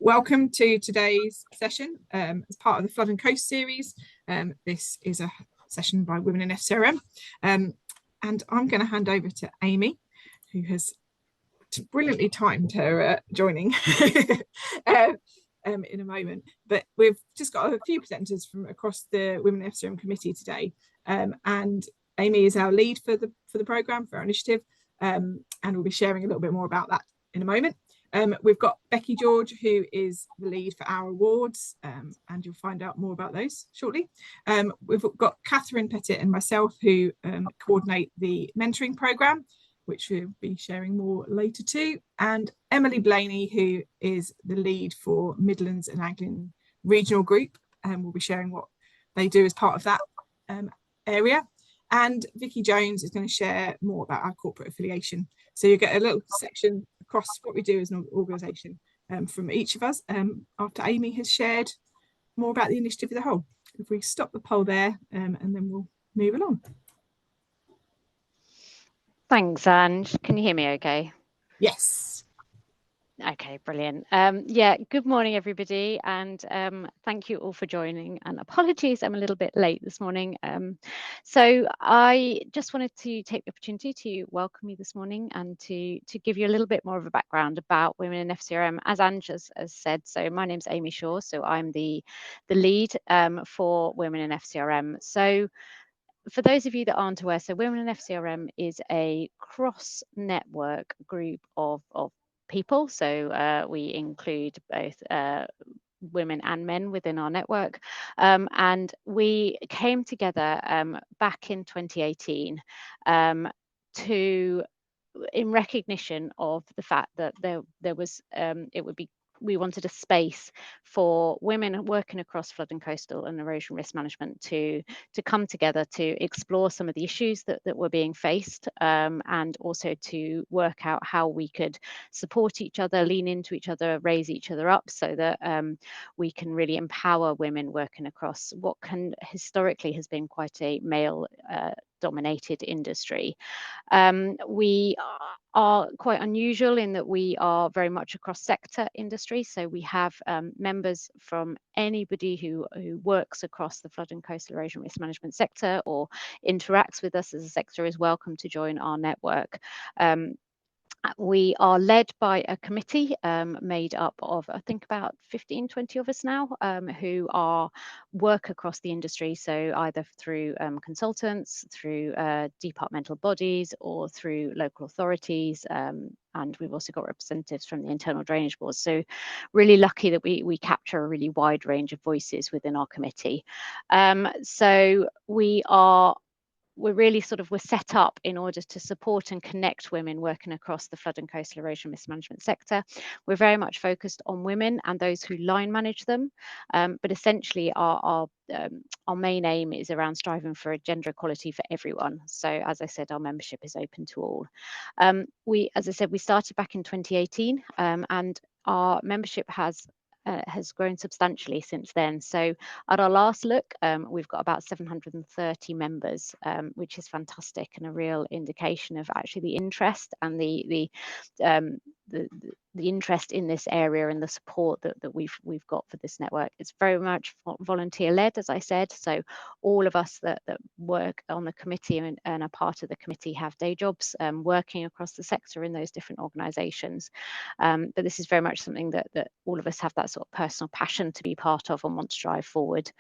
Welcome to today's session as part of the Flood and Coast series. This is a session by Women in FCRM, and I'm going to hand over to Amy, who has brilliantly timed her joining in a moment. But we've just got a few presenters from across the Women in FCRM committee today, and Amy is our lead for the programme, for our initiative, and we'll be sharing a little bit more about that in a moment. We've got Becky George, who is the lead for our awards, and you'll find out more about those shortly. We've got Catherine Pettit and myself, who coordinate the mentoring programme, which we'll be sharing more later too, and Emily Blaney, who is the lead for Midlands and Anglian Regional Group, and we'll be sharing what they do as part of that area. And Vicky Jones is going to share more about our corporate affiliation. So you get a little section across what we do as an organisation from each of us after Amy has shared more about the initiative as a whole. If we stop the poll there, and then we'll move along. Thanks, Ange. Can you hear me okay? Yes. Okay, brilliant. Yeah, good morning, everybody, and thank you all for joining. And apologies, I'm a little bit late this morning. So I just wanted to take the opportunity to welcome you this morning and to give you a little bit more of a background about Women in FCRM. As Ange has said, so my name's Amy Shaw, so I'm the lead for Women in FCRM. So for those of you that aren't aware, so Women in FCRM is a cross-network group of people. So we include both women and men within our network. And we came together back in 2018 in recognition of the fact that there was we wanted a space for women working across flood and coastal and erosion risk management to come together to explore some of the issues that were being faced, and also to work out how we could support each other, lean into each other, raise each other up, so that we can really empower women working across what historically has been quite a male dominated industry. We are quite unusual in that we are very much a cross-sector industry, so we have members from anybody who works across the flood and coastal erosion risk management sector or interacts with us as a sector is welcome to join our network. We are led by a committee made up of, I think, about 15, 20 of us now, who work across the industry. So either through consultants, through departmental bodies, or through local authorities. And we've also got representatives from the internal drainage boards. So really lucky that we capture a really wide range of voices within our committee. So we're really we're set up in order to support and connect women working across the flood and coastal erosion risk management sector. We're very much focused on women and those who line manage them, but essentially our main aim is around striving for gender equality for everyone. So as I said, our membership is open to all. As I said, we started back in 2018, and our membership has grown substantially since then. So at our last look, we've got about 730 members, which is fantastic and a real indication of actually the interest and the interest in this area and the support that we've got for this network. It's very much volunteer led, as I said. So all of us that work on the committee and are part of the committee have day jobs working across the sector in those different organisations. But this is very much something that all of us have that sort of personal passion to be part of and want to drive forward.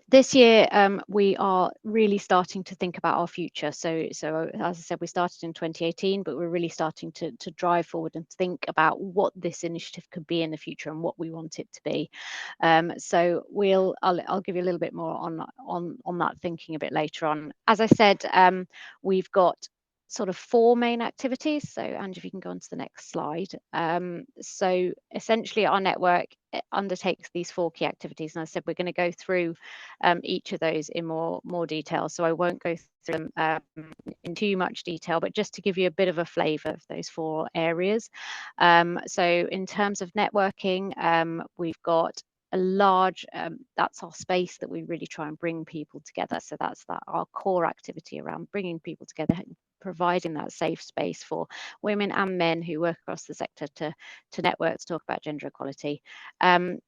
This year, we are really starting to think about our future. So as I said, we started in 2018, but we're really starting to drive forward and think about what this initiative could be in the future and what we want it to be. So I'll give you a little bit more on that thinking a bit later on. As I said, we've got sort of 4 main activities. So Ange, if you can go on to the next slide. So essentially our network undertakes these 4 key activities, and I said we're going to go through each of those in more detail, so I won't go through them in too much detail, but just to give you a bit of a flavour of those 4 areas. So in terms of networking, we've got a large, that's our space that we really try and bring people together. So that's our core activity around bringing people together, providing that safe space for women and men who work across the sector to network to talk about gender equality.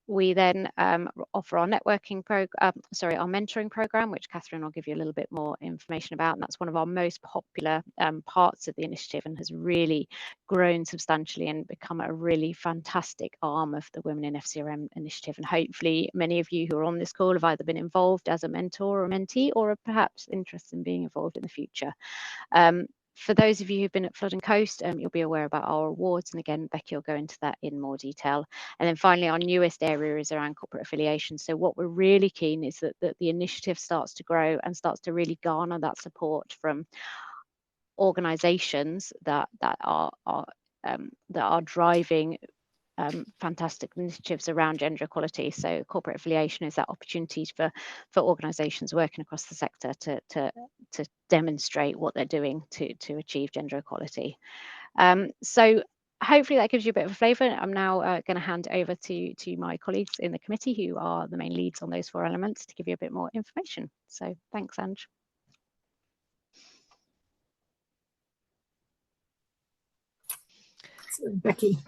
We then offer our networking program, our mentoring program, which Catherine will give you a little bit more information about, and that's one of our most popular parts of the initiative and has really grown substantially and become a really fantastic arm of the Women in FCRM initiative. And hopefully many of you who are on this call have either been involved as a mentor or a mentee, or are perhaps interested in being involved in the future. For those of you who've been at Flood and Coast, you'll be aware about our awards. And again, Becky will go into that in more detail. And then finally, our newest area is around corporate affiliation. So what we're really keen is that the initiative starts to grow and starts to really garner that support from organisations that are driving fantastic initiatives around gender equality. So corporate affiliation is that opportunity for organisations working across the sector to demonstrate what they're doing to achieve gender equality. So hopefully that gives you a bit of a flavour. I'm now going to hand over to my colleagues in the committee who are the main leads on those 4 elements to give you a bit more information. So thanks, Ange. Becky.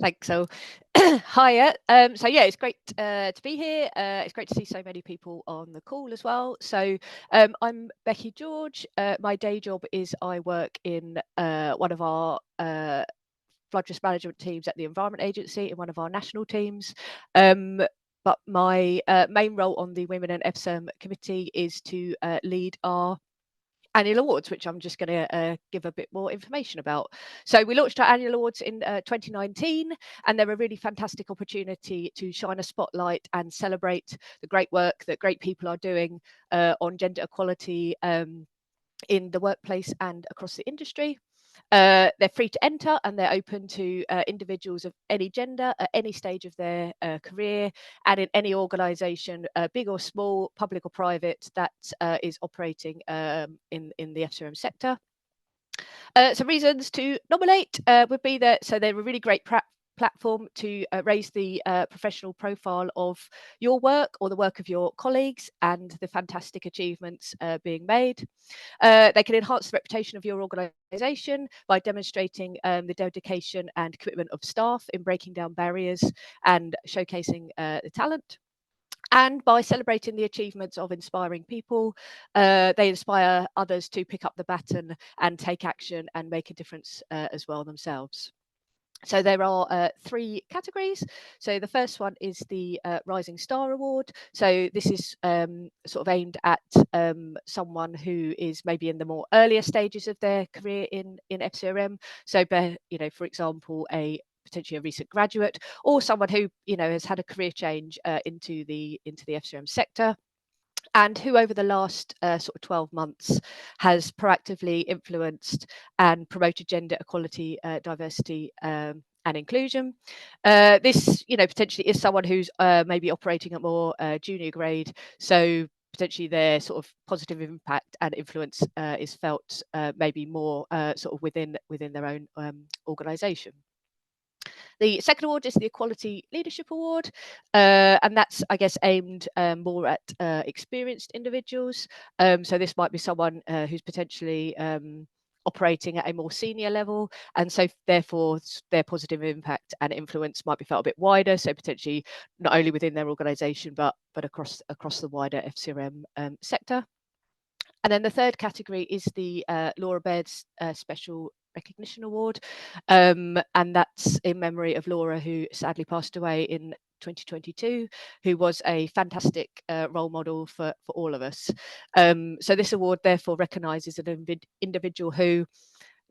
Thanks. So, hiya. So yeah, it's great to be here. It's great to see so many people on the call as well. So I'm Becky George. My day job is I work in one of our flood risk management teams at the Environment Agency, in one of our national teams. But my main role on the Women in FCRM committee is to lead our annual awards, which I'm just going to give a bit more information about. So we launched our annual awards in 2019, and they're a really fantastic opportunity to shine a spotlight and celebrate the great work that great people are doing on gender equality in the workplace and across the industry. They're free to enter, and they're open to individuals of any gender at any stage of their career and in any organisation, big or small, public or private, that is operating in the FCRM sector. Some reasons to nominate would be that, so they're a really great platform to raise the professional profile of your work or the work of your colleagues and the fantastic achievements being made. They can enhance the reputation of your organisation by demonstrating the dedication and commitment of staff in breaking down barriers and showcasing the talent. And by celebrating the achievements of inspiring people, they inspire others to pick up the baton and take action and make a difference as well themselves. So there are 3 categories. So the first one is the Rising Star Award. So this is sort of aimed at someone who is maybe in the more earlier stages of their career in FCRM. So, you know, for example, potentially a recent graduate, or someone who, you know, has had a career change into the FCRM sector, and who over the last sort of 12 months has proactively influenced and promoted gender equality, diversity and inclusion. This, you know, potentially is someone who's maybe operating at more junior grade, so potentially their sort of positive impact and influence is felt maybe more sort of within their own organisation. The second award is the Equality Leadership Award, and that's, I guess, aimed more at experienced individuals. So this might be someone who's potentially operating at a more senior level, and so therefore their positive impact and influence might be felt a bit wider, so potentially not only within their organisation but across the wider FCRM sector. And then the third category is the Laura Baird's Special Recognition Award, and that's in memory of Laura, who sadly passed away in 2022, who was a fantastic role model for all of us. So this award therefore recognises an individual who,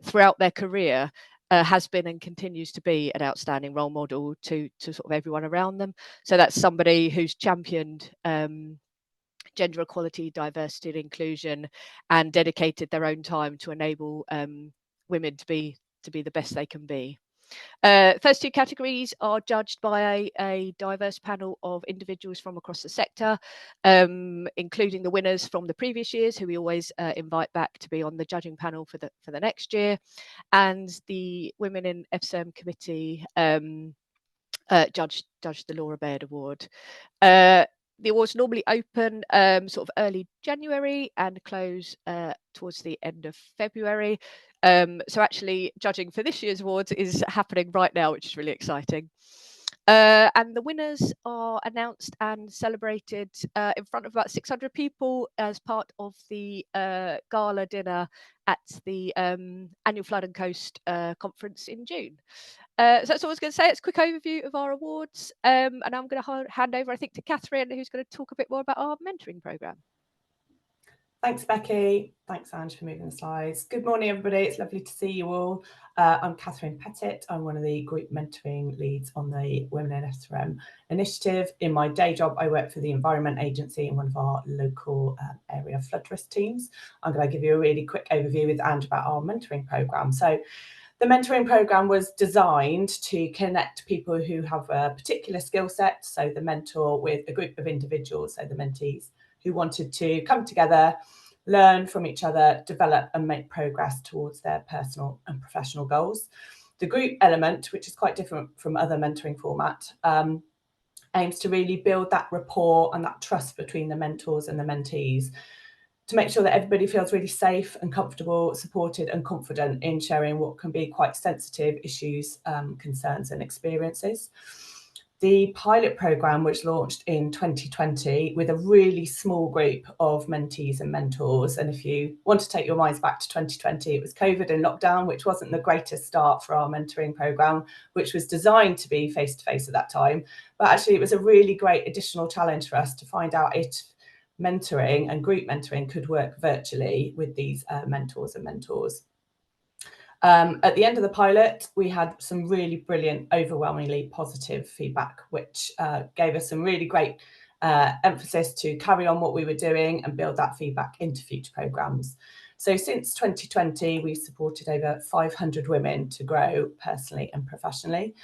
throughout their career, has been and continues to be an outstanding role model to sort of everyone around them. So that's somebody who's championed gender equality, diversity and inclusion, and dedicated their own time to enable women to be the best they can be. First 2 categories are judged by a diverse panel of individuals from across the sector, including the winners from the previous years, who we always invite back to be on the judging panel for the next year, and the Women in FCRM committee judged the Laura Baird Award. The awards normally open sort of early January and close towards the end of February. So actually judging for this year's awards is happening right now, which is really exciting. And the winners are announced and celebrated in front of about 600 people as part of the gala dinner at the annual Flood and Coast conference in June. So that's all I was going to say. It's a quick overview of our awards. And I'm going to hand over, I think, to Catherine, who's going to talk a bit more about our mentoring programme. Thanks, Becky. Thanks, Ange, for moving the slides. Good morning, everybody. It's lovely to see you all. I'm Catherine Pettit. I'm one of the group mentoring leads on the Women in SRM initiative. In my day job, I work for the Environment Agency in one of our local area flood risk teams. I'm going to give you a really quick overview with Ange about our mentoring programme. So the mentoring programme was designed to connect people who have a particular skill set, so the mentor, with a group of individuals, so the mentees, who wanted to come together, learn from each other, develop and make progress towards their personal and professional goals. The group element, which is quite different from other mentoring format, aims to really build that rapport and that trust between the mentors and the mentees, to make sure that everybody feels really safe and comfortable, supported and confident in sharing what can be quite sensitive issues, concerns and experiences. The pilot programme, which launched in 2020 with a really small group of mentees and mentors, and if you want to take your minds back to 2020, it was COVID and lockdown, which wasn't the greatest start for our mentoring programme, which was designed to be face-to-face at that time. But actually it was a really great additional challenge for us to find out if mentoring and group mentoring could work virtually with these mentors and mentors. At the end of the pilot, we had some really brilliant, overwhelmingly positive feedback, which gave us some really great emphasis to carry on what we were doing and build that feedback into future programmes. So since 2020, we've supported over 500 women to grow personally and professionally.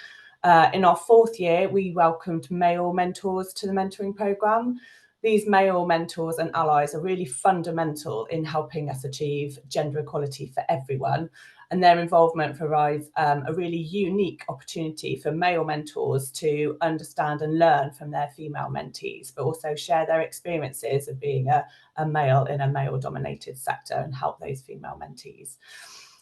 In our 4th year, we welcomed male mentors to the mentoring programme. These male mentors and allies are really fundamental in helping us achieve gender equality for everyone. And their involvement provides a really unique opportunity for male mentors to understand and learn from their female mentees, but also share their experiences of being a male in a male-dominated sector and help those female mentees.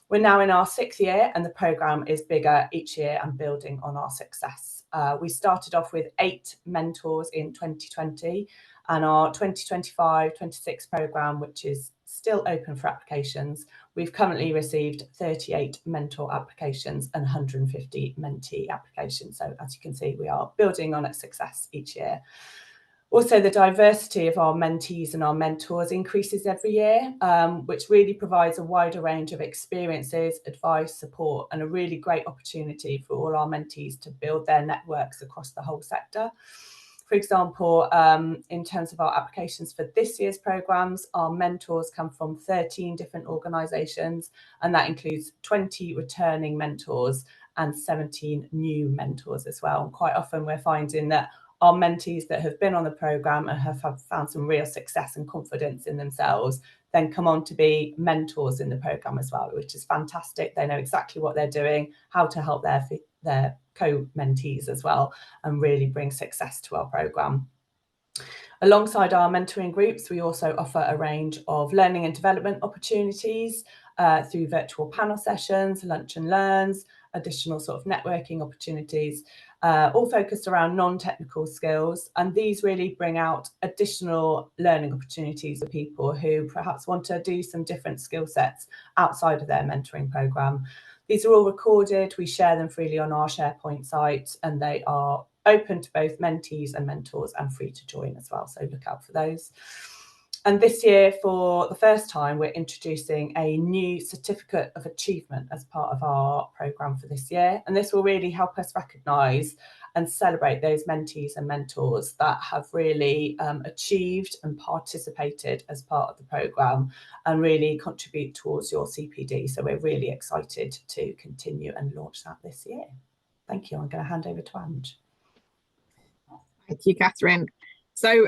We're now in our 6th year and the programme is bigger each year and building on our success. We started off with 8 mentors in 2020, and our 2025-26 programme, which is still open for applications, we've currently received 38 mentor applications and 150 mentee applications. So as you can see, we are building on its success each year. Also, the diversity of our mentees and our mentors increases every year, which really provides a wider range of experiences, advice, support, and a really great opportunity for all our mentees to build their networks across the whole sector. For example, in terms of our applications for this year's programmes, our mentors come from 13 different organisations, and that includes 20 returning mentors and 17 new mentors as well. And quite often we're finding that our mentees that have been on the programme and have found some real success and confidence in themselves then come on to be mentors in the programme as well, which is fantastic. They know exactly what they're doing, how to help their co-mentees as well, and really bring success to our programme. Alongside our mentoring groups, we also offer a range of learning and development opportunities through virtual panel sessions, lunch and learns, additional sort of networking opportunities, all focused around non-technical skills. And these really bring out additional learning opportunities for people who perhaps want to do some different skill sets outside of their mentoring programme. These are all recorded. We share them freely on our SharePoint site, and they are open to both mentees and mentors and free to join as well. So look out for those. And this year, for the first time, we're introducing a new certificate of achievement as part of our programme for this year. And this will really help us recognise and celebrate those mentees and mentors that have really achieved and participated as part of the programme and really contribute towards your CPD. So we're really excited to continue and launch that this year. Thank you. I'm going to hand over to Ange. Thank you, Catherine. So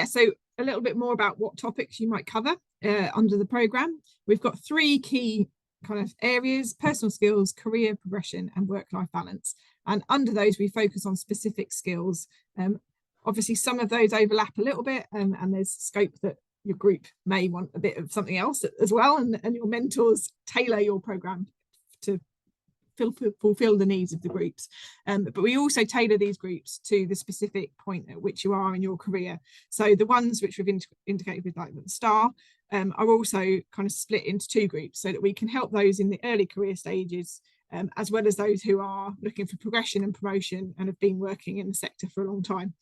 so a little bit more about what topics you might cover under the programme. We've got 3 key kind of areas: personal skills, career progression and work-life balance. And under those we focus on specific skills. Obviously, some of those overlap a little bit, and there's scope that your group may want a bit of something else as well, and your mentors tailor your program to fulfill the needs of the groups. But we also tailor these groups to the specific point at which you are in your career. So the ones which we've indicated with like the star are also kind of split into 2 groups, so that we can help those in the early career stages, as well as those who are looking for progression and promotion and have been working in the sector for a long time.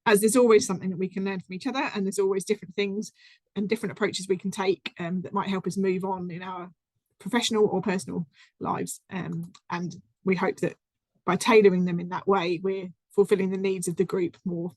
As there's always something that we can learn from each other, and there's always different things and different approaches we can take that might help us move on in our professional or personal lives. And we hope that by tailoring them in that way, we're fulfilling the needs of the group more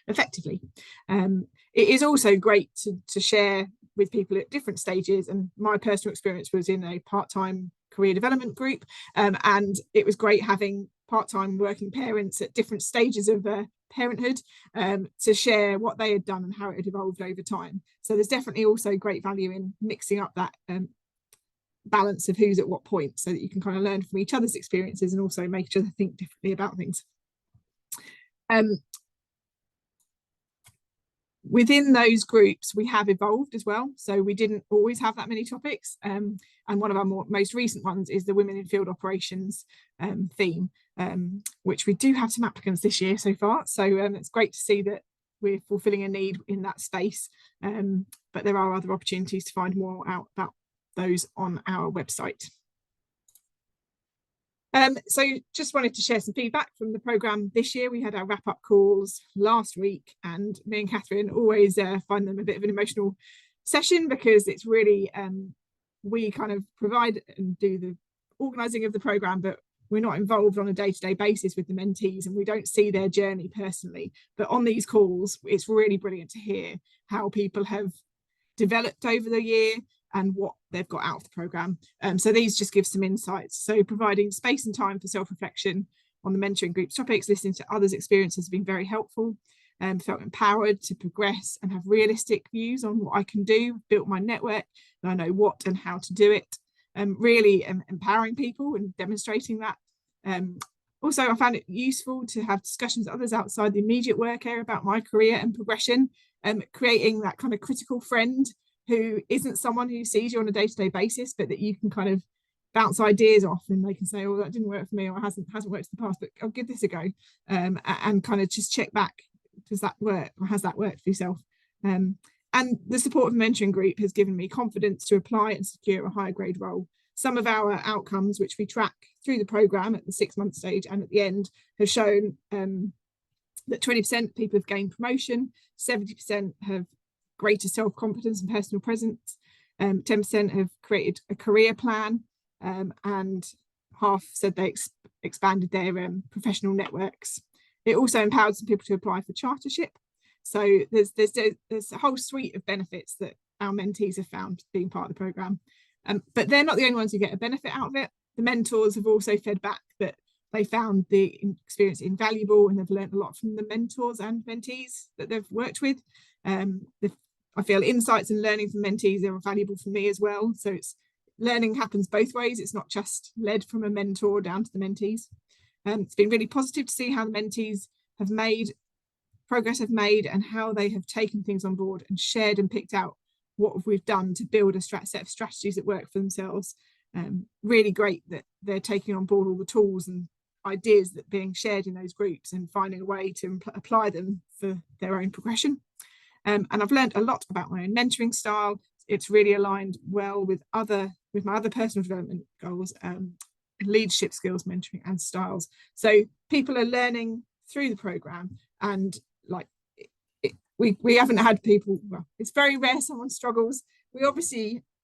effectively. It is also great to share with people at different stages, and my personal experience was in a part-time career development group, and it was great having part-time working parents at different stages of parenthood to share what they had done and how it had evolved over time. So there's definitely also great value in mixing up that balance of who's at what point, so that you can kind of learn from each other's experiences and also make each other think differently about things. Within those groups, we have evolved as well. So we didn't always have that many topics. And one of our most recent ones is the Women in Field Operations theme, which we do have some applicants this year so far. So it's great to see that we're fulfilling a need in that space. But there are other opportunities to find more out about those on our website. So just wanted to share some feedback from the programme this year. We had our wrap-up calls last week, and me and Catherine always find them a bit of an emotional session, because it's really, we kind of provide and do the organising of the programme, but we're not involved on a day-to-day basis with the mentees, and we don't see their journey personally. But on these calls, it's really brilliant to hear how people have developed over the year and what they've got out of the programme. So these just give some insights. So providing space and time for self-reflection on the mentoring group's topics, listening to others' experiences has been very helpful. Felt empowered to progress and have realistic views on what I can do, built my network, and I know what and how to do it. Really empowering people and demonstrating that. Also, I found it useful to have discussions with others outside the immediate work area about my career and progression, creating that kind of critical friend who isn't someone who sees you on a day-to-day basis, but that you can kind of bounce ideas off, and they can say, oh, that didn't work for me, or hasn't worked in the past, but I'll give this a go, and kind of just check back, does that work, or has that worked for yourself? And the support of the mentoring group has given me confidence to apply and secure a higher grade role. Some of our outcomes, which we track through the programme at the 6-month stage and at the end, have shown that 20% of people have gained promotion, 70% have greater self-confidence and personal presence, 10% have created a career plan, and half said they expanded their professional networks. It also empowered some people to apply for chartership. So there's a whole suite of benefits that our mentees have found being part of the programme. But they're not the only ones who get a benefit out of it. The mentors have also fed back that they found the experience invaluable, and they've learned a lot from the mentors and mentees that they've worked with. I feel insights and learning from mentees are valuable for me as well. So learning happens both ways. It's not just led from a mentor down to the mentees. It's been really positive to see how the mentees have made progress, and how they have taken things on board and shared and picked out what we've done to build a set of strategies that work for themselves. Really great that they're taking on board all the tools and ideas that are being shared in those groups and finding a way to apply them for their own progression. And I've learned a lot about my own mentoring style. It's really aligned well with my other personal development goals, leadership skills, mentoring and styles. So people are learning through the programme, and like we haven't had people, well, it's very rare someone struggles.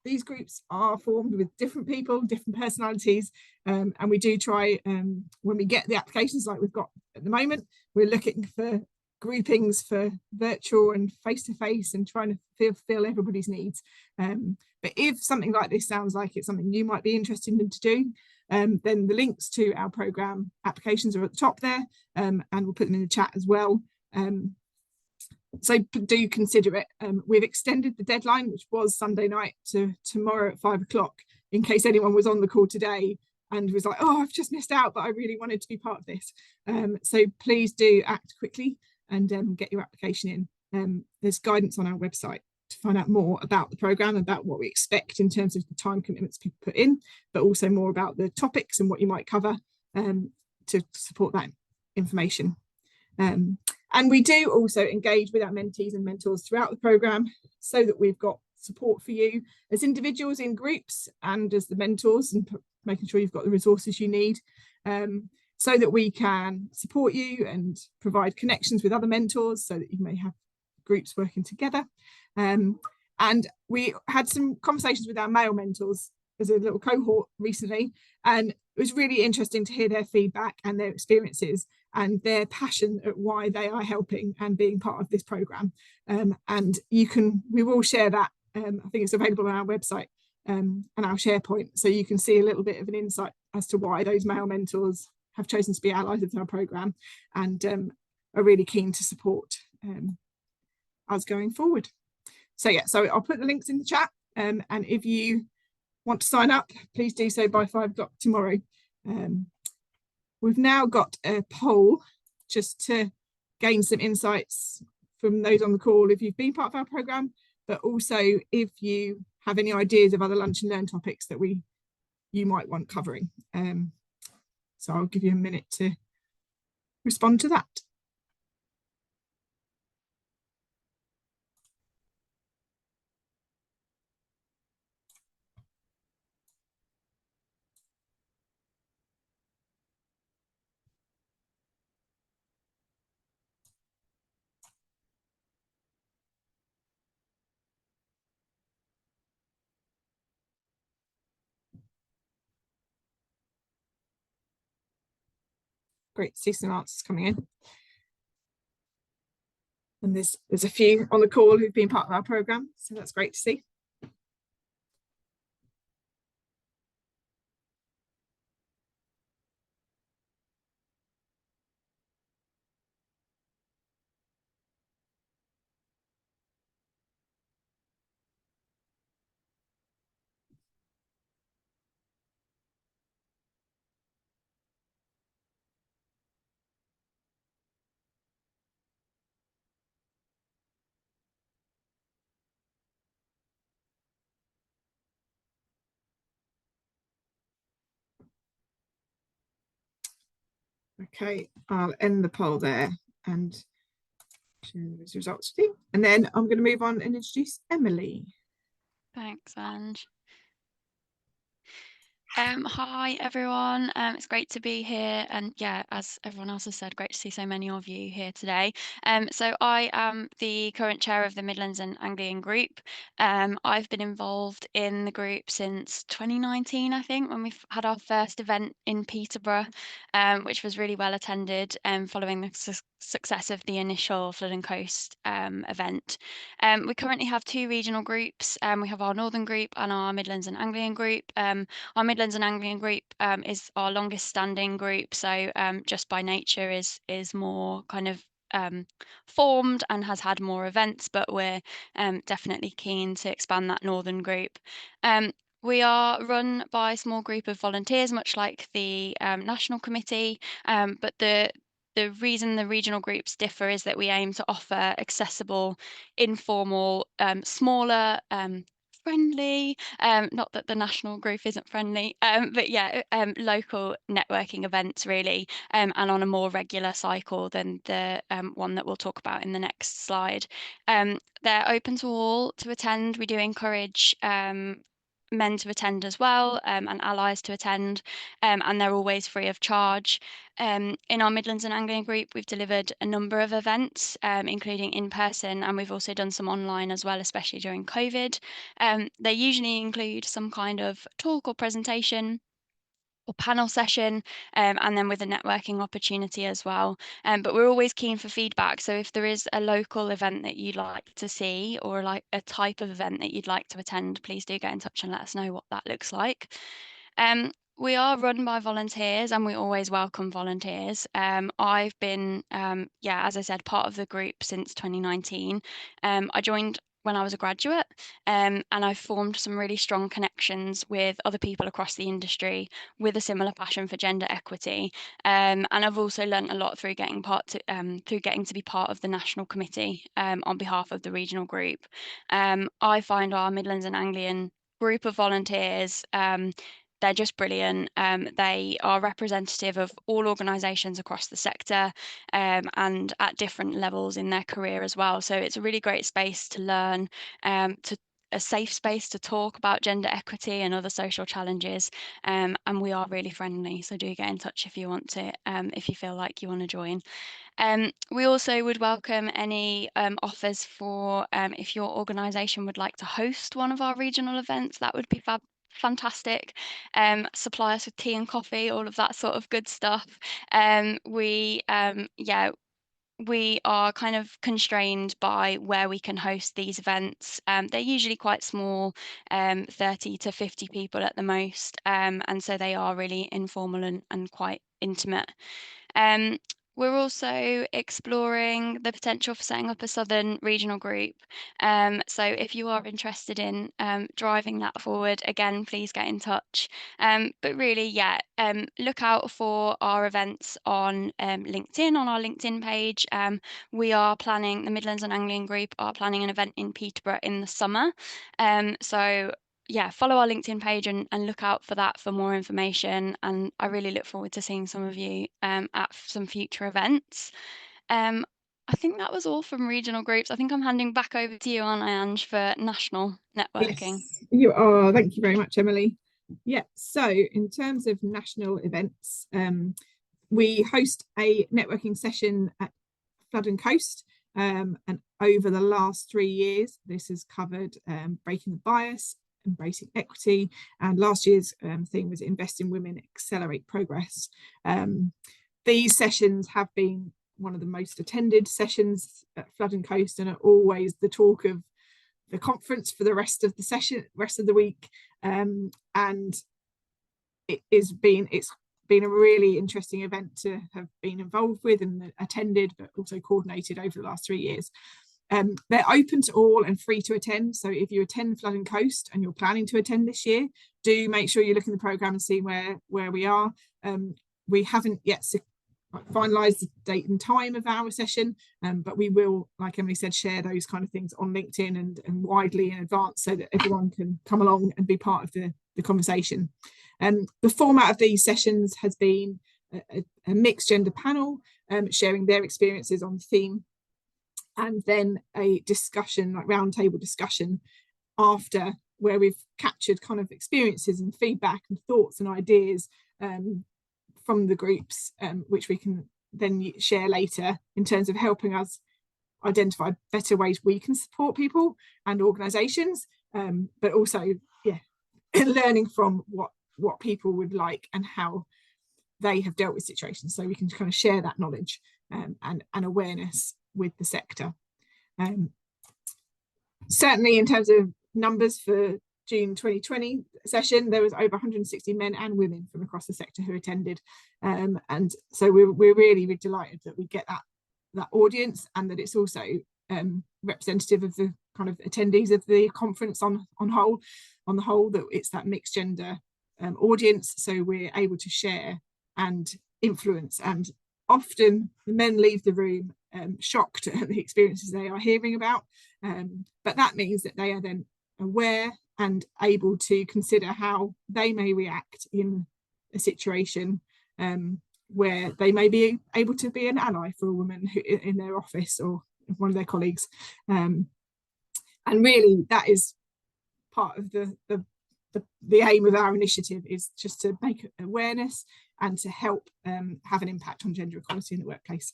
These groups are formed with different people, different personalities, and we do try, when we get the applications like we've got at the moment, we're looking for groupings for virtual and face-to-face and trying to fulfill everybody's needs. But if something like this sounds like it's something you might be interested in to do, then the links to our programme applications are at the top there, and we'll put them in the chat as well. So do consider it. We've extended the deadline, which was Sunday night, to tomorrow at 5 o'clock, in case anyone was on the call today and was like, oh, I've just missed out, but I really wanted to be part of this. So please do act quickly and get your application in. There's guidance on our website to find out more about the programme, about what we expect in terms of the time commitments people put in, but also more about the topics and what you might cover to support that information. And we do also engage with our mentees and mentors throughout the programme so that we've got support for you as individuals in groups and as the mentors, and making sure you've got the resources you need so that we can support you and provide connections with other mentors so that you may have groups working together. And we had some conversations with our male mentors as a little cohort recently, and it was really interesting to hear their feedback and their experiences and their passion at why they are helping and being part of this programme. And we will share that. I think it's available on our website and our SharePoint, so you can see a little bit of an insight as to why those male mentors have chosen to be allies of our programme and are really keen to support us going forward. So yeah, so I'll put the links in the chat, and if you want to sign up, please do so by 5 o'clock tomorrow. We've now got a poll just to gain some insights from those on the call if you've been part of our programme, but also if you have any ideas of other lunch and learn topics that you might want covering. So I'll give you a minute to respond to that. Great to see some answers coming in. And there's a few on the call who've been part of our programme, so that's great to see. Okay, I'll end the poll there and share those results with you. And then I'm going to move on and introduce Emily. Thanks, Ange. Hi everyone, it's great to be here, and yeah, as everyone else has said, great to see so many of you here today. So I am the current chair of the Midlands and Anglian group. I've been involved in the group since 2019, I think, when we had our first event in Peterborough, which was really well attended, following the success of the initial Flood and Coast event. We currently have 2 regional groups. We have our Northern group and our Midlands and Anglian group. Our Midlands and Anglian group is our longest standing group, so just by nature is more kind of formed and has had more events, but we're definitely keen to expand that Northern group. We are run by a small group of volunteers, much like the National Committee, but the reason the regional groups differ is that we aim to offer accessible, informal, smaller, friendly, not that the national group isn't friendly, but yeah, local networking events really, and on a more regular cycle than the one that we'll talk about in the next slide. They're open to all to attend. We do encourage men to attend as well, and allies to attend, and they're always free of charge. In our Midlands and Anglian group, we've delivered a number of events, including in person, and we've also done some online as well, especially during COVID. They usually include some kind of talk or presentation or panel session, and then with a networking opportunity as well. But we're always keen for feedback. So if there is a local event that you'd like to see, or like a type of event that you'd like to attend, please do get in touch and let us know what that looks like. We are run by volunteers, and we always welcome volunteers. I've been, as I said, part of the group since 2019. I joined when I was a graduate, and I've formed some really strong connections with other people across the industry with a similar passion for gender equity. And I've also learnt a lot through getting to be part of the national committee on behalf of the regional group. I find our Midlands and Anglian group of volunteers, they're just brilliant. They are representative of all organisations across the sector, and at different levels in their career as well. So it's a really great space to learn, a safe space to talk about gender equity and other social challenges. And we are really friendly. So do get in touch if you want to, if you feel like you want to join. We also would welcome any offers for if your organisation would like to host one of our regional events. That would be fantastic. Supply us with tea and coffee, all of that sort of good stuff. We are kind of constrained by where we can host these events. They're usually quite small, 30 to 50 people at the most, and so they are really informal and quite intimate. We're also exploring the potential for setting up a Southern regional group. So if you are interested in driving that forward, again, please get in touch. But really, look out for our events on LinkedIn, on our LinkedIn page. We are planning, the Midlands and Anglian group are planning an event in Peterborough in the summer. So follow our LinkedIn page and look out for that for more information. And I really look forward to seeing some of you at some future events. I think that was all from regional groups. I think I'm handing back over to you, aren't I, Ange, for national networking? Yes, you are. Thank you very much, Emily. Yeah, so in terms of national events, we host a networking session at Flood and Coast, and over the last 3 years, this has covered breaking the bias, embracing equity, and last year's theme was Invest in Women, Accelerate Progress. These sessions have been one of the most attended sessions at Flood and Coast and are always the talk of the conference for the rest of the week, and it's been a really interesting event to have been involved with and attended, but also coordinated over the last 3 years. They're open to all and free to attend. So if you attend Flood and Coast and you're planning to attend this year, do make sure you look in the programme and see where we are. We haven't yet finalised the date and time of our session, but we will, like Emily said, share those kind of things on LinkedIn and widely in advance so that everyone can come along and be part of the conversation. The format of these sessions has been a mixed gender panel sharing their experiences on the theme, and then a discussion, like roundtable discussion after, where we've captured kind of experiences and feedback and thoughts and ideas from the groups, which we can then share later in terms of helping us identify better ways we can support people and organisations, but also learning from what people would like and how they have dealt with situations, so we can kind of share that knowledge and awareness with the sector. Certainly in terms of numbers for June 2020 session, there was over 160 men and women from across the sector who attended, and so we're really delighted that we get that audience, and that it's also representative of the kind of attendees of the conference on the whole, that it's that mixed gender audience, so we're able to share and influence. And often the men leave the room shocked at the experiences they are hearing about, but that means that they are then aware and able to consider how they may react in a situation where they may be able to be an ally for a woman in their office or one of their colleagues, and really that is part of the aim of our initiative, is just to make awareness and to help have an impact on gender equality in the workplace.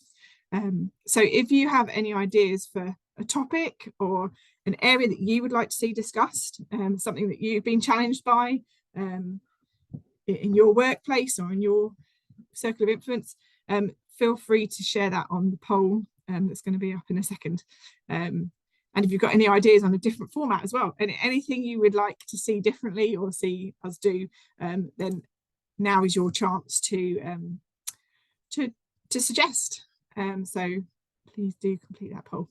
So if you have any ideas for a topic or an area that you would like to see discussed, something that you've been challenged by in your workplace or in your circle of influence, feel free to share that on the poll that's going to be up in a second. And if you've got any ideas on a different format as well, and anything you would like to see differently or see us do, then now is your chance to suggest. So please do complete that poll.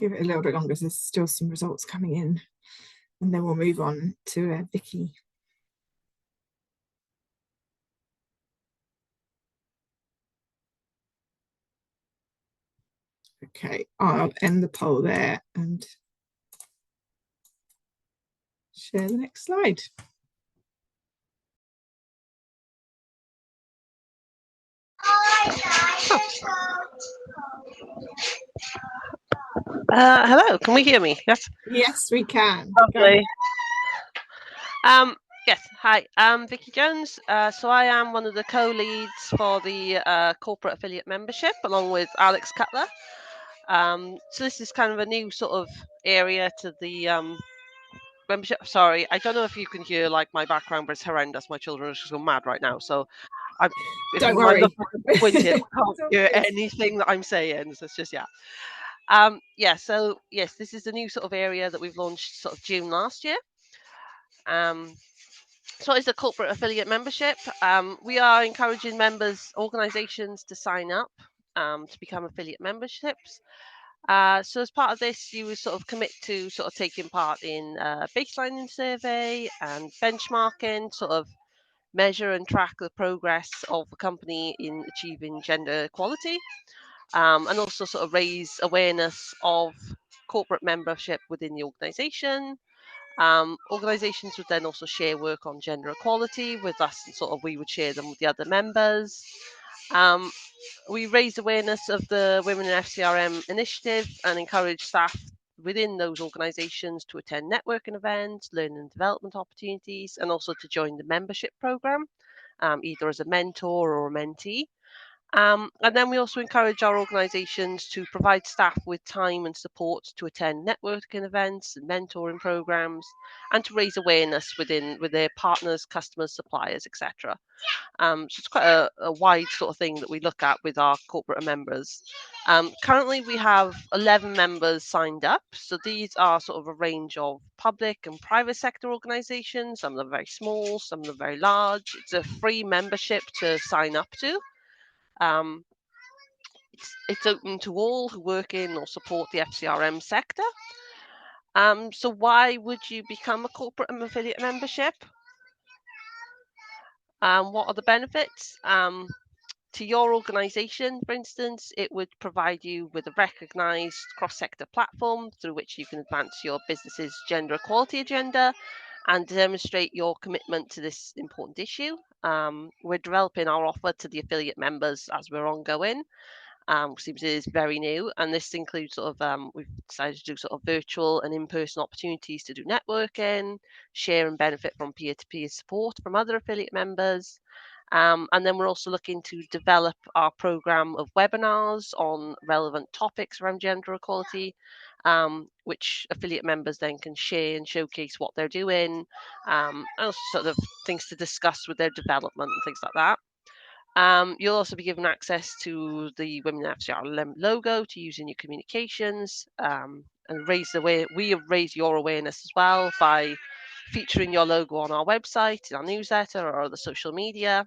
give it a little bit longer, so there's still some results coming in, and then we'll move on to Vicky. Okay, I'll end the poll there and share the next slide. Hello, can we hear me? Yes. Yes, we can. Lovely. Yes, hi, I'm Vicky Jones. So I am one of the co-leads for the corporate affiliate membership, along with Alex Cutler. So this is kind of a new sort of area to the membership. Sorry, I don't know if you can hear like my background, but it's horrendous. My children are just going mad right now. So Don't worry. I can't hear good. anything that I'm saying. So it's just, yeah. So yes, this is a new sort of area that we've launched sort of June last year. So it's a corporate affiliate membership. We are encouraging organizations to sign up to become affiliate memberships. So as part of this, you would sort of commit to sort of taking part in a baselining survey and benchmarking, sort of measure and track the progress of the company in achieving gender equality, and also sort of raise awareness of corporate membership within the organization. Organizations would then also share work on gender equality with us, and sort of we would share them with the other members. We raise awareness of the Women in FCRM initiative and encourage staff within those organizations to attend networking events, learning and development opportunities, and also to join the membership program, either as a mentor or a mentee. And then we also encourage our organisations to provide staff with time and support to attend networking events and mentoring programs, and to raise awareness with their partners, customers, suppliers, etc. So it's quite a wide sort of thing that we look at with our corporate members. Currently, we have 11 members signed up. So these are sort of a range of public and private sector organisations. Some of them are very small, some of them are very large. It's a free membership to sign up to. It's open to all who work in or support the FCRM sector. So why would you become a corporate and affiliate membership? What are the benefits? To your organisation, for instance, it would provide you with a recognised cross-sector platform through which you can advance your business's gender equality agenda and demonstrate your commitment to this important issue. We're developing our offer to the affiliate members as we're ongoing. Seems it is very new, and this includes sort of we've decided to do sort of virtual and in-person opportunities to do networking, share and benefit from peer-to-peer support from other affiliate members. And then we're also looking to develop our program of webinars on relevant topics around gender equality, which affiliate members then can share and showcase what they're doing, and also sort of things to discuss with their development and things like that. You'll also be given access to the Women in FCRM logo to use in your communications, and we have raised your awareness as well by featuring your logo on our website, in our newsletter, or other social media.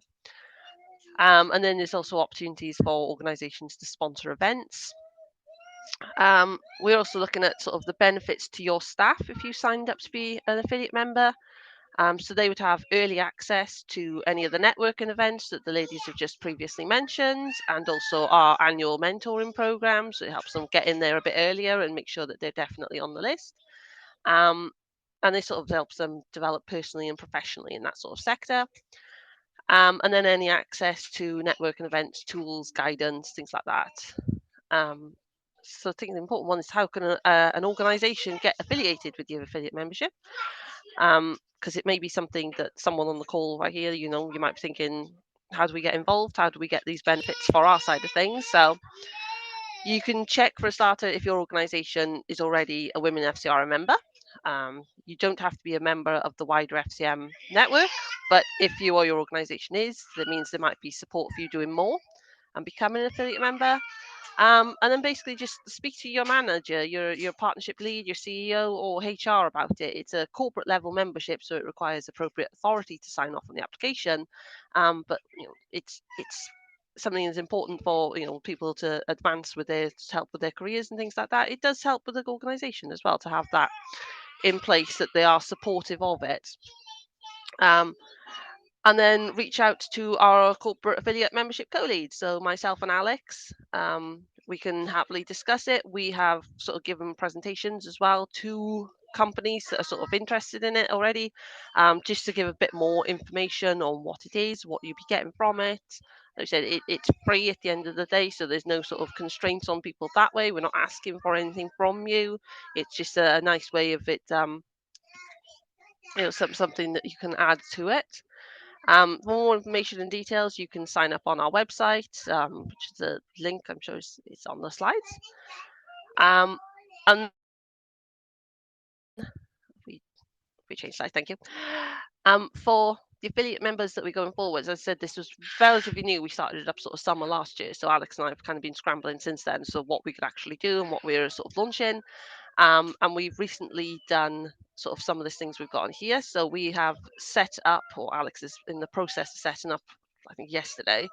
And then there's also opportunities for organisations to sponsor events. We're also looking at sort of the benefits to your staff if you signed up to be an affiliate member. So they would have early access to any of the networking events that the ladies have just previously mentioned, and also our annual mentoring program. So it helps them get in there a bit earlier and make sure that they're definitely on the list. And this sort of helps them develop personally and professionally in that sort of sector. And then any access to networking events, tools, guidance, things like that. So I think the important one is how can an organisation get affiliated with your affiliate membership? Because it may be something that someone on the call right here, you might be thinking, how do we get involved? How do we get these benefits for our side of things? So you can check for a starter if your organisation is already a Women FCRM member. You don't have to be a member of the wider FCM network, but if you or your organisation is, that means there might be support for you doing more and becoming an affiliate member. And then basically just speak to your manager, your partnership lead, your CEO or HR about it. It's a corporate level membership, so it requires appropriate authority to sign off on the application. But it's something that's important for people to advance with to help with their careers and things like that, it does help with the organisation as well to have that in place, that they are supportive of it. And then reach out to our corporate affiliate membership co-leads, so myself and Alex. We can happily discuss it. We have sort of given presentations as well to companies that are sort of interested in it already, just to give a bit more information on what it is, what you'll be getting from it. Like I said, it's free at the end of the day, so there's no sort of constraints on people that way. We're not asking for anything from you. It's just a nice way of it, something that you can add to it. For more information and details, you can sign up on our website, which is a link, I'm sure it's on the slides. And we change slides, thank you. For the affiliate members that we're going forward, as I said, this was relatively new. We started it up sort of summer last year, so Alex and I have kind of been scrambling since then, so what we could actually do and what we're sort of launching. And we've recently done sort of some of the things we've got on here. So we have set up, or Alex is in the process of setting up, I think yesterday,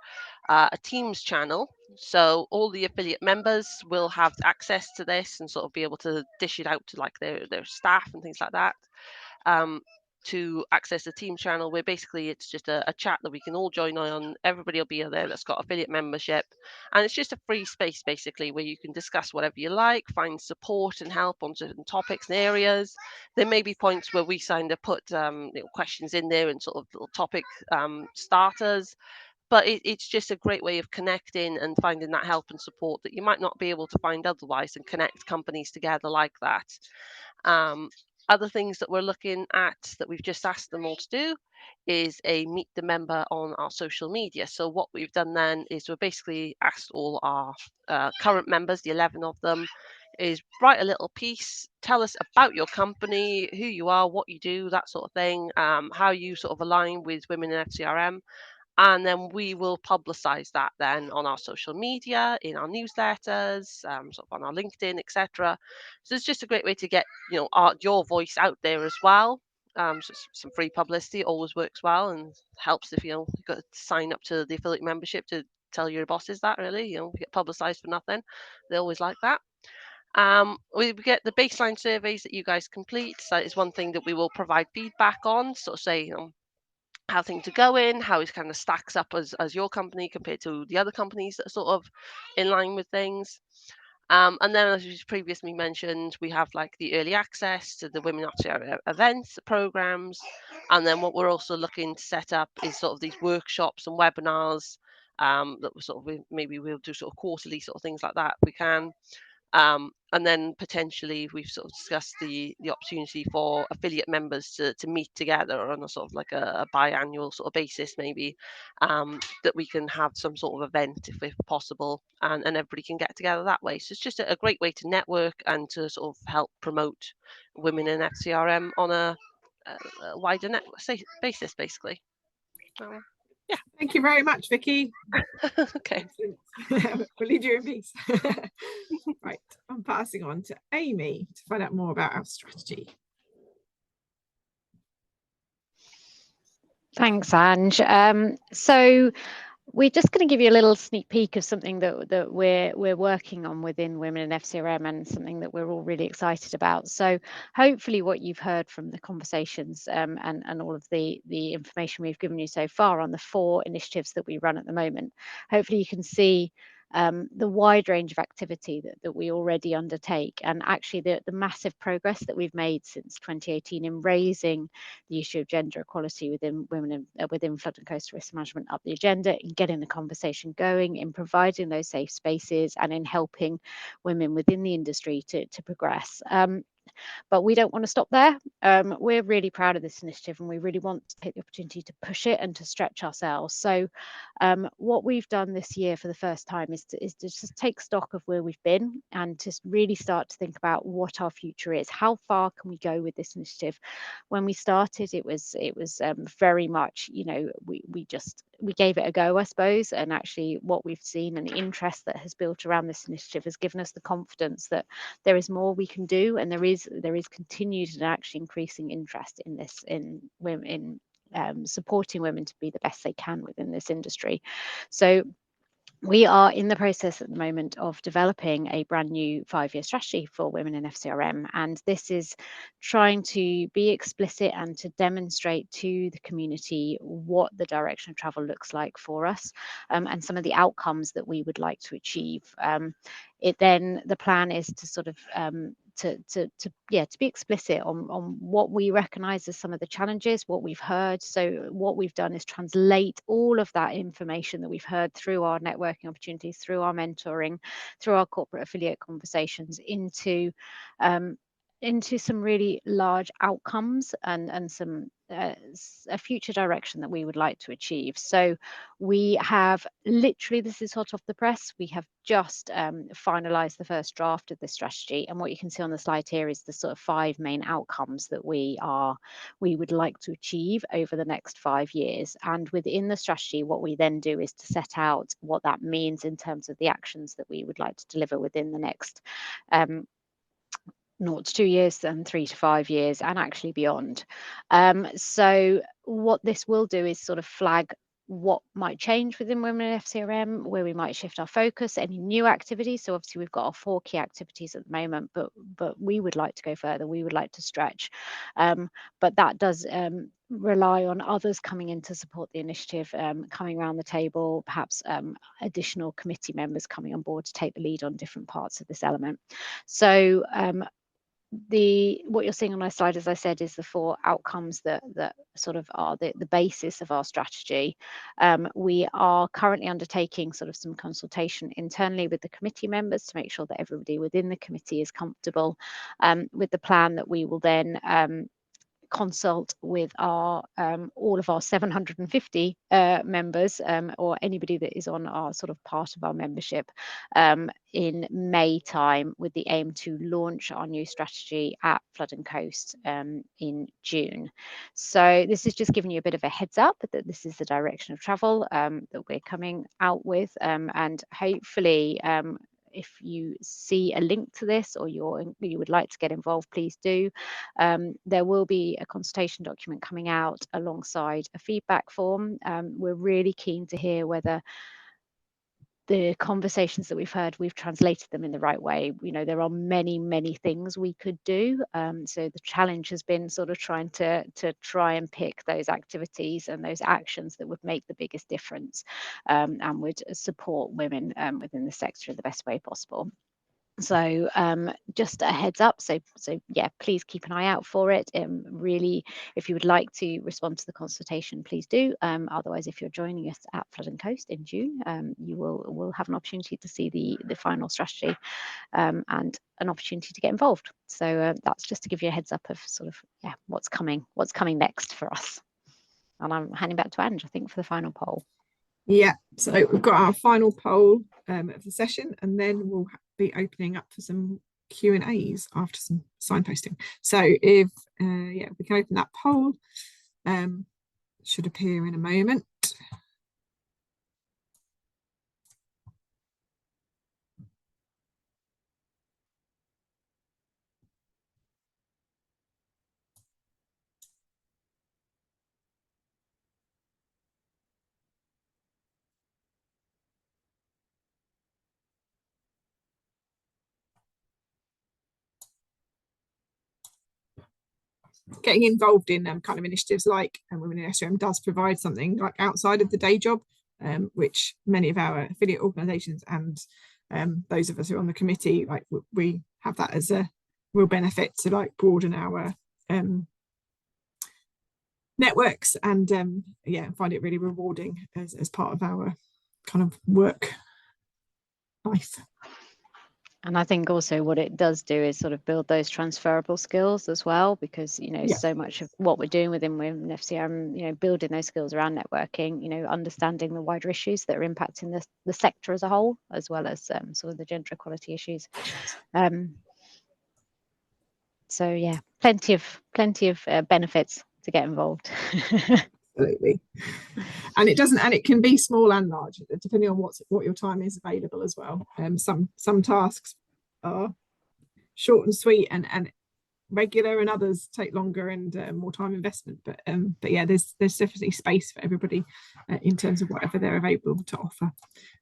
a Teams channel. So all the affiliate members will have access to this and sort of be able to dish it out to like their staff and things like that. To access the team channel, where basically it's just a chat that we can all join on. Everybody will be there that's got affiliate membership, and it's just a free space basically where you can discuss whatever you like, find support and help on certain topics and areas. There may be points where we kind of put questions in there and sort of little topic starters, but it's just a great way of connecting and finding that help and support that you might not be able to find otherwise, and connect companies together like that. Other things that we're looking at that we've just asked them all to do is a meet the member on our social media. So what we've done then is we've basically asked all our current members, the 11 of them, is write a little piece, tell us about your company, who you are, what you do, that sort of thing, how you sort of align with women in FCRM. And then we will publicize that then on our social media, in our newsletters, sort of on our LinkedIn, etc. So it's just a great way to get your voice out there as well. So some free publicity always works well and helps if you've got to sign up to the affiliate membership to tell your bosses that really get publicized for nothing. They always like that. We get the baseline surveys that you guys complete. So that is one thing that we will provide feedback on. Sort of say how things are going, how it kind of stacks up as your company compared to the other companies that are sort of in line with things. And then, as you previously mentioned, we have like the early access to the Women After events, programs. And then what we're also looking to set up is sort of these workshops and webinars that we're sort of, maybe we'll do sort of quarterly sort of things like that if we can. And then potentially we've sort of discussed the opportunity for affiliate members to meet together on a sort of like a biannual sort of basis, maybe, that we can have some sort of event if possible, and everybody can get together that way. So it's just a great way to network and to sort of help promote women in FCRM on a wider network basis, basically. Yeah, thank you very much, Vicky. Okay. We'll leave you in peace. Right, I'm passing on to Amy to find out more about our strategy. Thanks, Ange. So we're just going to give you a little sneak peek of something that we're working on within Women in FCRM, and something that we're all really excited about. So hopefully what you've heard from the conversations and all of the information we've given you so far on the 4 initiatives that we run at the moment, hopefully you can see the wide range of activity that we already undertake, and actually the massive progress that we've made since 2018 in raising the issue of gender equality within women within flood and coastal risk management up the agenda, in getting the conversation going, in providing those safe spaces, and in helping women within the industry to progress. But we don't want to stop there. We're really proud of this initiative, and we really want to take the opportunity to push it and to stretch ourselves. So what we've done this year for the first time is to just take stock of where we've been, and to really start to think about what our future is. How far can we go with this initiative? When we started, it was very much, we gave it a go, I suppose, and actually what we've seen and the interest that has built around this initiative has given us the confidence that there is more we can do, and there is continued and actually increasing interest in this, in women, in supporting women to be the best they can within this industry. So We are in the process at the moment of developing a brand new 5-year strategy for women in FCRM, and this is trying to be explicit and to demonstrate to the community what the direction of travel looks like for us, and some of the outcomes that we would like to achieve. The plan is to sort of to be explicit on what we recognise as some of the challenges, what we've heard. So what we've done is translate all of that information that we've heard through our networking opportunities, through our mentoring, through our corporate affiliate conversations into some really large outcomes and some a future direction that we would like to achieve. So we have literally, this is hot off the press, we have just finalized the first draft of this strategy, and what you can see on the slide here is the sort of 5 main outcomes that we would like to achieve over the next 5 years. And within the strategy, what we then do is to set out what that means in terms of the actions that we would like to deliver within the next 0 to 2 years and 3 to 5 years, and actually beyond. So what this will do is sort of flag what might change within Women in FCRM, where we might shift our focus, any new activities. So obviously we've got our 4 key activities at the moment, but we would like to go further, we would like to stretch. But that does rely on others coming in to support the initiative, coming around the table, perhaps additional committee members coming on board to take the lead on different parts of this element. So what you're seeing on my slide, as I said, is the 4 outcomes that sort of are the basis of our strategy. We are currently undertaking sort of some consultation internally with the committee members to make sure that everybody within the committee is comfortable with the plan that we will then consult with our all of our 750 members, or anybody that is on our sort of part of our membership, in May time, with the aim to launch our new strategy at Flood and Coast in June. So this is just giving you a bit of a heads up that this is the direction of travel that we're coming out with, and hopefully if you see a link to this, or you would like to get involved, please do. There will be a consultation document coming out alongside a feedback form. We're really keen to hear whether the conversations that we've heard, we've translated them in the right way. You know, there are many things we could do. So the challenge has been sort of trying to try and pick those activities and those actions that would make the biggest difference, and would support women within the sector in the best way possible. So just a heads up, so yeah, please keep an eye out for it. Really, if you would like to respond to the consultation, please do. Otherwise, if you're joining us at Flood and Coast in June, you will have an opportunity to see the final strategy, and an opportunity to get involved. So that's just to give you a heads up of sort of what's coming next for us. And I'm handing back to Ange, I think, for the final poll. Yeah, so we've got our final poll of the session, and then we'll be opening up for some Q&As after some signposting. So if we can open that poll, should appear in a moment. Getting involved in kind of initiatives like Women in SRM does provide something like outside of the day job, which many of our affiliate organisations and those of us who are on the committee, like we have that as a real benefit to like broaden our networks, and find it really rewarding as part of our kind of work life. And I think also what it does do is sort of build those transferable skills as well, because, you know, so much of what we're doing within Women FCRM, you know, building those skills around networking, you know, understanding the wider issues that are impacting the sector as a whole, as well as sort of the gender equality issues. So yeah, plenty of benefits to get involved. Absolutely. And it can be small and large, depending on what your time is available as well. Some tasks are short and sweet and regular, and others take longer and more time investment. But yeah, there's definitely space for everybody in terms of whatever they're able to offer.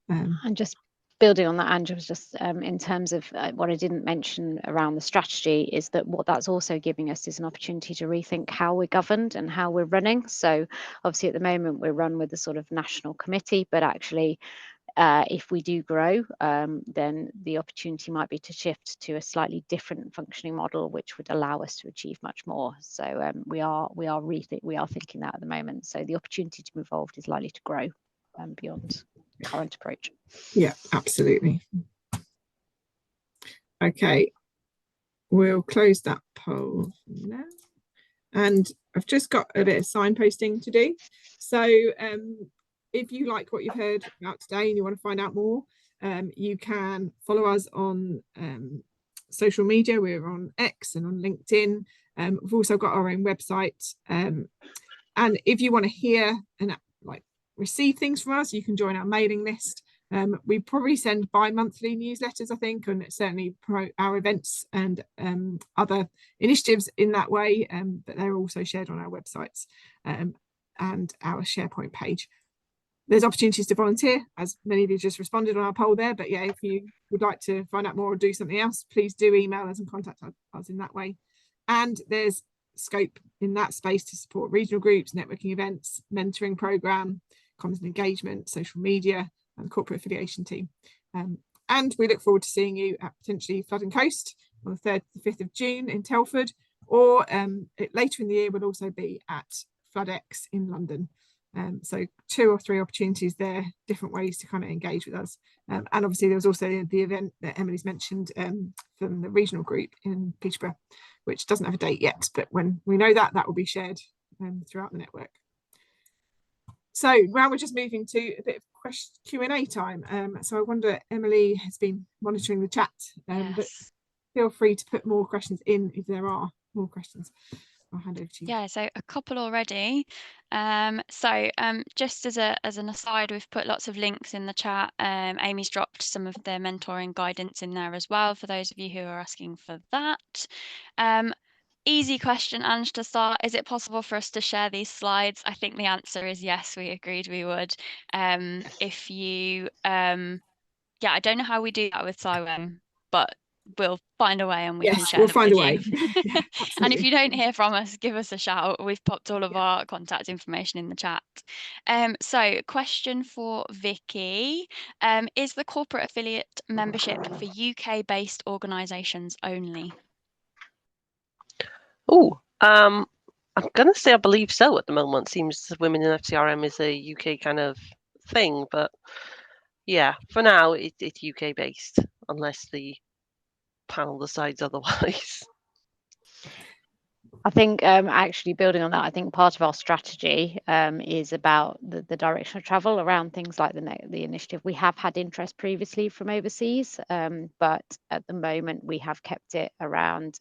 And just building on that, Andrew, was just in terms of what I didn't mention around the strategy is that what that's also giving us is an opportunity to rethink how we're governed and how we're running. So obviously at the moment we're run with a sort of national committee, but actually if we do grow, then the opportunity might be to shift to a slightly different functioning model, which would allow us to achieve much more. So we are thinking that at the moment. So the opportunity to move forward is likely to grow beyond current approach. Yeah, absolutely. Okay, we'll close that poll now. And I've just got a bit of signposting to do. So if you like what you've heard about today and you want to find out more, you can follow us on social media. We're on X and on LinkedIn. We've also got our own website. And if you want to hear and receive things from us, you can join our mailing list. We probably send bi-monthly newsletters, I think, and certainly promote our events and other initiatives in that way, but they're also shared on our websites and our SharePoint page. There's opportunities to volunteer, as many of you just responded on our poll there, but yeah, if you would like to find out more or do something else, please do email us and contact us in that way. And there's scope in that space to support regional groups, networking events, mentoring program, comms and engagement, social media, and corporate affiliation team. And we look forward to seeing you at potentially Flood and Coast on the 3rd to 5th of June in Telford, or later in the year we'll also be at FloodX in London. So 2 or 3 opportunities there, different ways to kind of engage with us. And obviously there was also the event that Emily's mentioned from the regional group in Peterborough, which doesn't have a date yet, but when we know that, that will be shared throughout the network. So now we're just moving to a bit of Q&A time. So I wonder, Emily has been monitoring the chat, Yes. but feel free to put more questions in if there are more questions. I'll hand over to you. Yeah, so a couple already. Just as an aside, we've put lots of links in the chat. Amy's dropped some of the mentoring guidance in there as well for those of you who are asking for that. Easy question, Ange, to start. Is it possible for us to share these slides? I think the answer is yes, we agreed we would. If you, yeah, I don't know how we do that with SciWem, but we'll find a way and we can share we'll them find with a way. you. Yeah, And if you don't hear from us, give us a shout. We've popped all of our contact information in the chat. So question for Vicky. Is the corporate affiliate membership for UK-based organisations only? Oh, I'm going to say I believe so at the moment. Seems Women in FCRM is a UK kind of thing, but yeah, for now it's UK based, unless the panel decides otherwise. I think actually building on that, I think part of our strategy is about the direction of travel around things like the initiative. We have had interest previously from overseas, but at the moment we have kept it around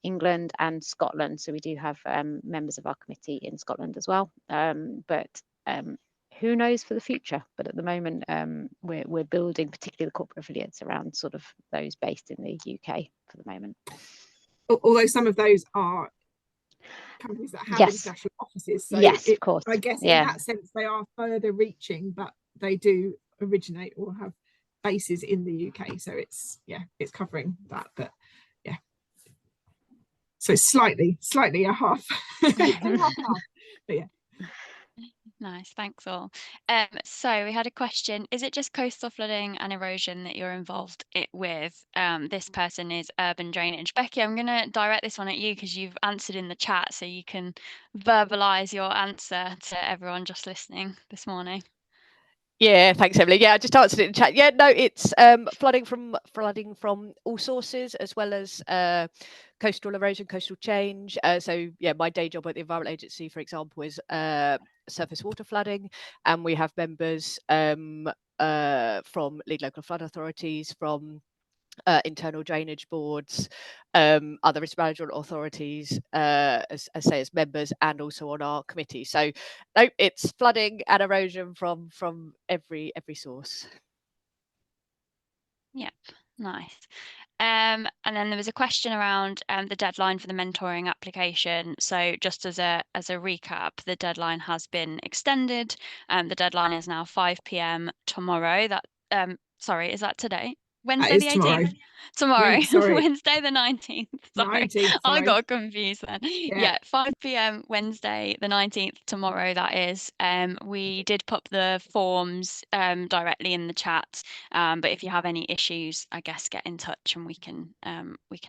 England and Scotland. So we do have members of our committee in Scotland as well. But who knows for the future? But at the moment, we're building particularly the corporate affiliates around sort of those based in the UK for the moment. Although some of those are companies that have international offices, so yes, of course. I guess in that sense they are further reaching, but they do originate or have bases in the UK. So it's covering that, but yeah. So it's slightly a half, half, but yeah. Nice, thanks all. So we had a question. Is it just coastal flooding and erosion that you're involved with? This person is urban drainage. Becky, I'm going to direct this one at you because you've answered in the chat, so you can verbalise your answer to everyone just listening this morning. Yeah, thanks, Emily. Yeah, I just answered it in chat. Yeah, no, it's flooding from all sources, as well as coastal erosion, coastal change. So yeah, my day job at the Environment Agency, for example, is surface water flooding, and we have members from lead local flood authorities, from internal drainage boards, other risk management authorities, as members, and also on our committee. So no, it's flooding and erosion from every source. Yep, nice. And then there was a question around the deadline for the mentoring application. So just as a recap, the deadline has been extended. The deadline is now 5 p.m. tomorrow. That sorry, is that today? Wednesday the 18th? Tomorrow. Wednesday the 19th. Sorry, 19th, I got confused then. Yeah, 5 p.m. Wednesday the 19th, tomorrow that is. We did put the forms directly in the chat, but if you have any issues, I guess get in touch and we can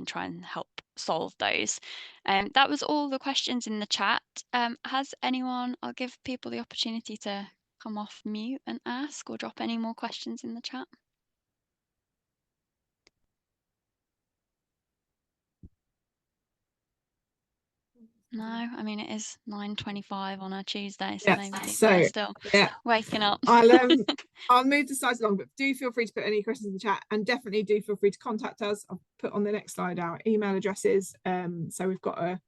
try and help solve those. That was all the questions in the chat. Has anyone, I'll give people the opportunity to come off mute and ask or drop any more questions in the chat. No, I mean, it is 9:25 on a Tuesday, so maybe people are still waking up. I'll move the slides along, but do feel free to put any questions in the chat, and definitely do feel free to contact us. I'll put on the next slide our email addresses. So we've got a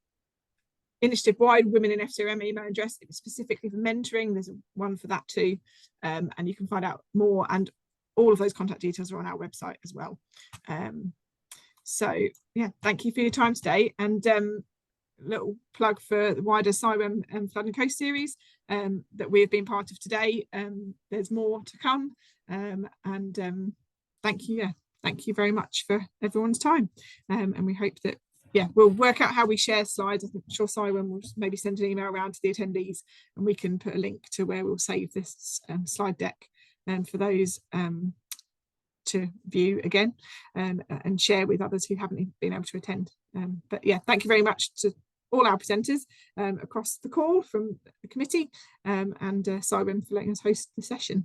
initiative-wide Women in FCRM email address specifically for mentoring. There's one for that too, and you can find out more, and all of those contact details are on our website as well. So yeah, thank you for your time today, and little plug for the wider CIWEM and Flood and Coast series that we have been part of today. There's more to come, and thank you very much for everyone's time, and we hope that we'll work out how we share slides. I'm sure CIWEM will maybe send an email around to the attendees, and we can put a link to where we'll save this slide deck for those to view again, and share with others who haven't been able to attend. But yeah, thank you very much to all our presenters across the call from the committee, and CIWEM for letting us host the session.